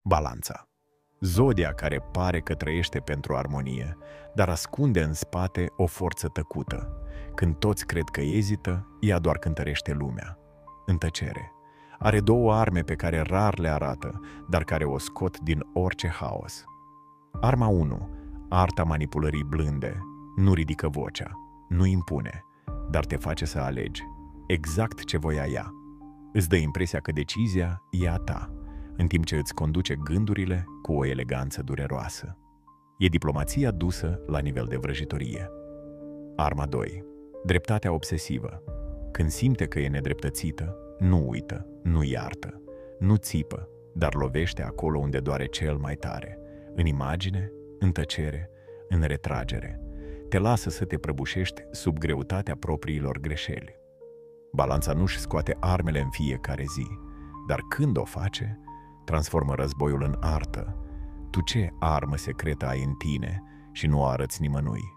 Balanța. Zodia care pare că trăiește pentru armonie, dar ascunde în spate o forță tăcută. Când toți cred că ezită, ea doar cântărește lumea. În tăcere. Are două arme pe care rar le arată, dar care o scot din orice haos. Arma 1. Arta manipulării blânde. Nu ridică vocea, nu impune, dar te face să alegi exact ce voia ea. Îți dă impresia că decizia e a ta, în timp ce îți conduce gândurile cu o eleganță dureroasă. E diplomația dusă la nivel de vrăjitorie. Arma 2. Dreptatea obsesivă. Când simte că e nedreptățită, nu uită, nu iartă, nu țipă, dar lovește acolo unde doare cel mai tare, în imagine, în tăcere, în retragere. Te lasă să te prăbușești sub greutatea propriilor greșeli. Balanța nu-și scoate armele în fiecare zi, dar când o face, transformă războiul în artă. Tu ce armă secretă ai în tine și nu o arăți nimănui?